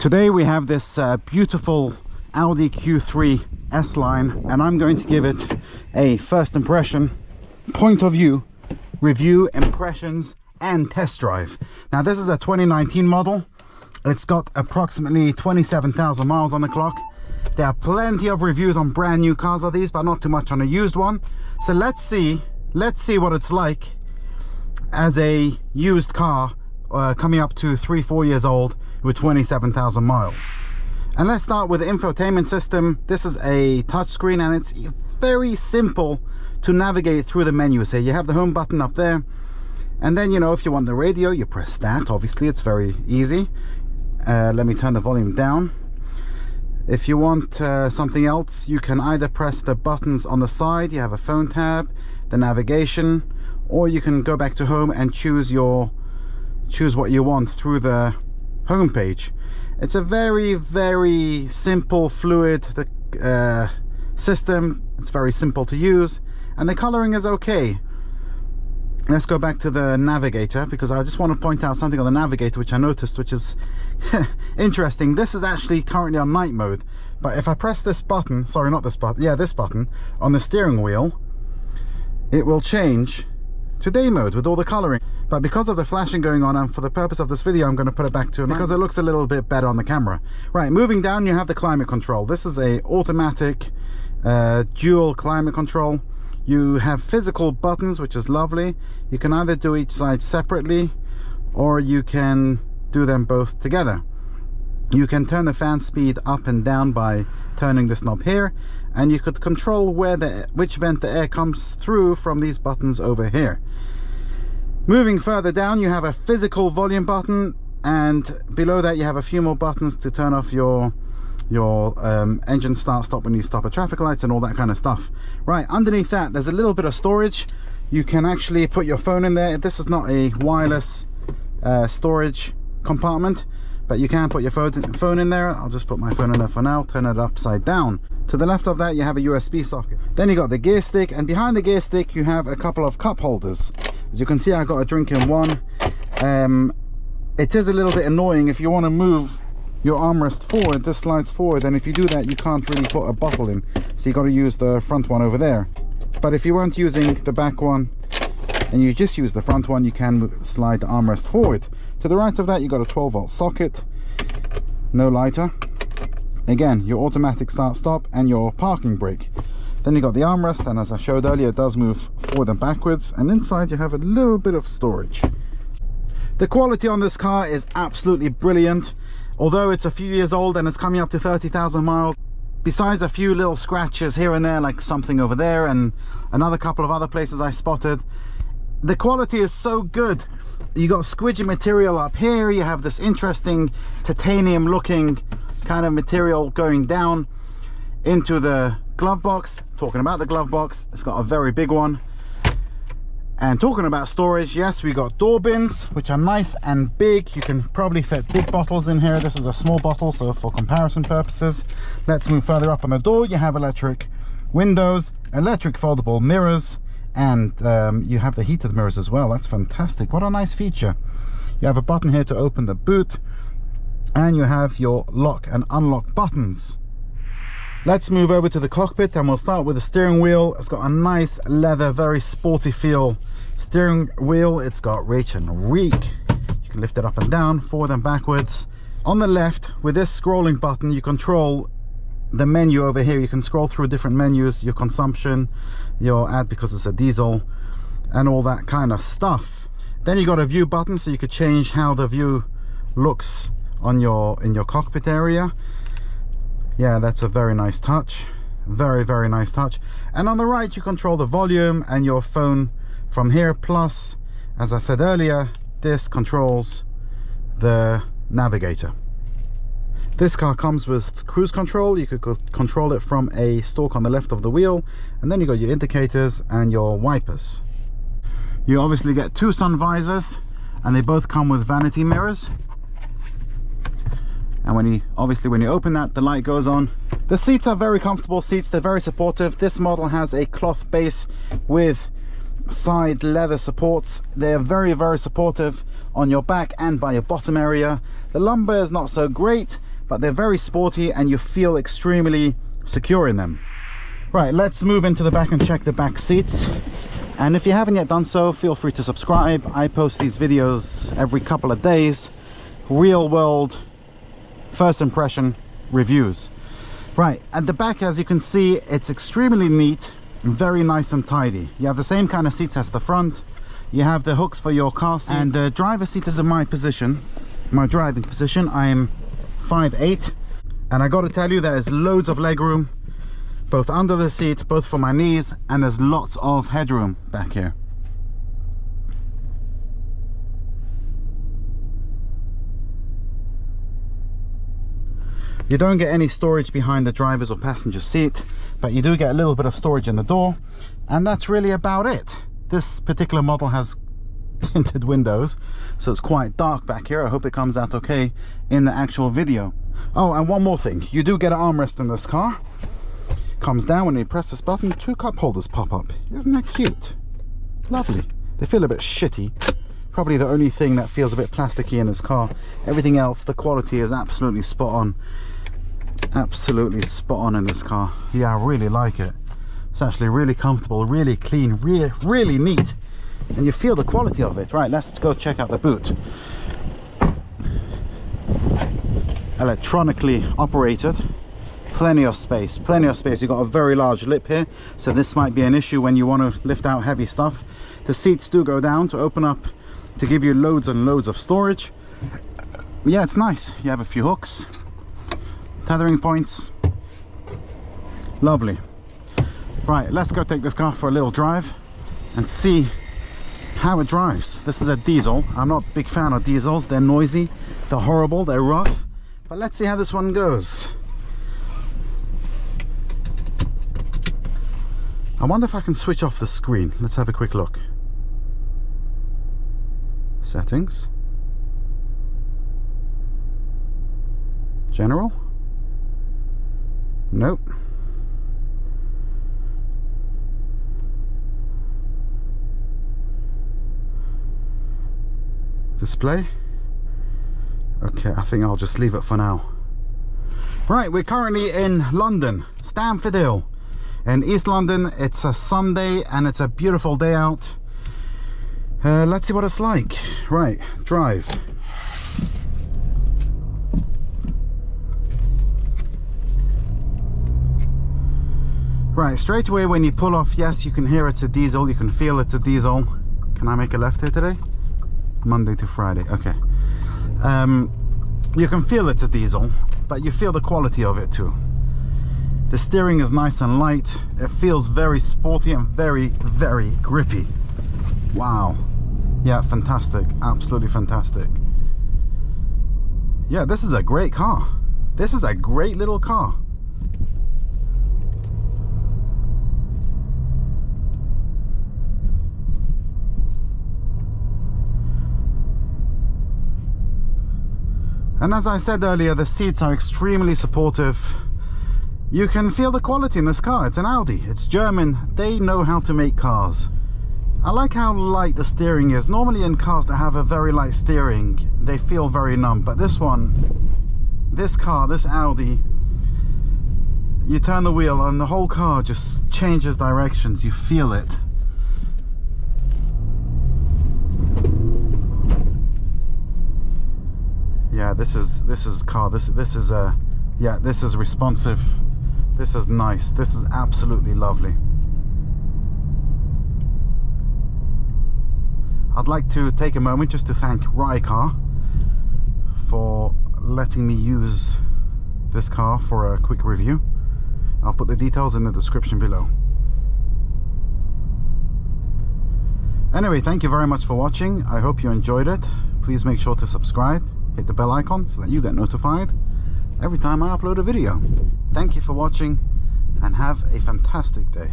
Today we have this beautiful Audi Q3 S-line, and I'm going to give it a first impression, point of view, review, impressions and test drive. Now this is a 2019 model. It's got approximately 27,000 miles on the clock. There are plenty of reviews on brand new cars of these, but not too much on a used one. So let's see what it's like as a used car coming up to 3-4 years old with 27,000 miles. And let's start with the infotainment system. This is a touchscreen and it's very simple to navigate through the menus here. You have the home button up there, and then, you know, if you want the radio, you press that. Obviously it's very easy. Let me turn the volume down. If you want something else, you can either press the buttons on the side. You have a phone tab, the navigation, or you can go back to home and choose what you want through the home page. It's a very simple, fluid system. It's very simple to use, and the coloring is okay. Let's go back to the navigator, because I just want to point out something on the navigator which I noticed, which is interesting. This is actually currently on night mode, but if I press this button, sorry, not this button, yeah, this button on the steering wheel, it will change to day mode with all the coloring. But because of the flashing going on, and for the purpose of this video, I'm going to put it back to night, because it looks a little bit better on the camera. Right, moving down, you have the climate control. This is a automatic dual climate control. You have physical buttons, which is lovely. You can either do each side separately, or you can do them both together. You can turn the fan speed up and down by turning this knob here, and you could control which vent the air comes through from these buttons over here. Moving further down, you have a physical volume button, and below that you have a few more buttons to turn off your engine stop when you stop at traffic lights and all that kind of stuff. Right, underneath that there's a little bit of storage. You can actually put your phone in there. This is not a wireless storage compartment, but you can put your phone in there. I'll just put my phone in there for now, turn it upside down. To the left of that you have a USB socket. Then you got the gear stick, and behind the gear stick you have a couple of cup holders. As you can see, I got a drink in one. It is a little bit annoying if you want to move your armrest forward. This slides forward, and if you do that you can't really put a bottle in, so you got to use the front one over there. But if you weren't using the back one and you just use the front one, you can slide the armrest forward. To the right of that you got a 12-volt socket, no lighter. Again, your automatic start stop and your parking brake. Then you got the armrest, and as I showed earlier, it does move forward and backwards, and inside you have a little bit of storage. The quality on this car is absolutely brilliant. Although it's a few years old and it's coming up to 30,000 miles, besides a few little scratches here and there, like something over there and another couple of other places I spotted, the quality is so good. You got squidgy material up here, you have this interesting titanium looking kind of material going down into the glove box. Talking about the glove box, it's got a very big one. And talking about storage, yes, we got door bins, which are nice and big. You can probably fit big bottles in here. This is a small bottle, so for comparison purposes. Let's move further up on the door. You have electric windows, electric foldable mirrors, and you have the heated mirrors as well. That's fantastic. What a nice feature. You have a button here to open the boot, and you have your lock and unlock buttons. Let's move over to the cockpit, and we'll start with the steering wheel. It's got a nice leather, very sporty feel steering wheel. It's got reach and reek. You can lift it up and down, forward and backwards. On the left, with this scrolling button, you control the menu over here. You can scroll through different menus, your consumption, your ad because it's a diesel, and all that kind of stuff. Then you got a view button, so you could change how the view looks on in your cockpit area. Yeah, that's a very nice touch. Very nice touch. And on the right you control the volume and your phone from here, plus, as I said earlier, this controls the navigator. This car comes with cruise control. You could control it from a stalk on the left of the wheel, and then you got your indicators and your wipers. You obviously get two sun visors, and they both come with vanity mirrors. And when you open that, the light goes on. The seats are very comfortable seats. They're very supportive. This model has a cloth base with side leather supports. They're very supportive on your back and by your bottom area. The lumbar is not so great, but they're very sporty and you feel extremely secure in them. Right, let's move into the back and check the back seats. And if you haven't yet done so, feel free to subscribe. I post these videos every couple of days, real world first impression reviews. Right, at the back, as you can see, it's extremely neat, very nice and tidy. You have the same kind of seats as the front. You have the hooks for your car seat, and the driver's seat is in my position, my driving position. I'm 5'8", and I got to tell you, there is loads of leg room, both under the seat, both for my knees, and there's lots of headroom back here. You don't get any storage behind the driver's or passenger seat, but you do get a little bit of storage in the door, and that's really about it. This particular model has tinted windows, so it's quite dark back here. I hope it comes out okay in the actual video. Oh, and one more thing, you do get an armrest in this car. Comes down when you press this button, 2 cup holders pop up. Isn't that cute? Lovely. They feel a bit shitty. Probably the only thing that feels a bit plasticky in this car. Everything else, the quality is absolutely spot on. Absolutely spot on in this car. Yeah, I really like it. It's actually really comfortable, really clean, really neat, and you feel the quality of it. Right, let's go check out the boot. Electronically operated, plenty of space. You've got a very large lip here, so this might be an issue when you want to lift out heavy stuff. The seats do go down to open up to give you loads and loads of storage. Yeah, it's nice. You have a few hooks, tethering points, lovely. Right, let's go take this car for a little drive and see how it drives. This is a diesel. I'm not a big fan of diesels. They're noisy, they're horrible, they're rough, but let's see how this one goes. I wonder if I can switch off the screen. Let's have a quick look. Settings, general, nope. Display, okay, I think I'll just leave it for now. Right, we're currently in London, Stamford Hill in East London. It's a Sunday and it's a beautiful day out. Let's see what it's like. Right, drive. Right, straight away when you pull off, yes, you can hear it's a diesel, you can feel it's a diesel. Can I make a left here today? Monday to Friday, okay. You can feel it's a diesel, but you feel the quality of it too. The steering is nice and light. It feels very sporty and very grippy. Wow. Yeah, fantastic, absolutely fantastic. Yeah, this is a great car. This is a great little car. And as I said earlier, the seats are extremely supportive. You can feel the quality in this car. It's an Audi, it's German, they know how to make cars. I like how light the steering is. Normally in cars that have a very light steering, they feel very numb, but this one, this car, this Audi, you turn the wheel and the whole car just changes directions. You feel it. Yeah, this is yeah, this is responsive. This is nice. This is absolutely lovely. I'd like to take a moment just to thank Rykar for letting me use this car for a quick review. I'll put the details in the description below. Anyway, thank you very much for watching. I hope you enjoyed it. Please make sure to subscribe, hit the bell icon so that you get notified every time I upload a video. Thank you for watching and have a fantastic day.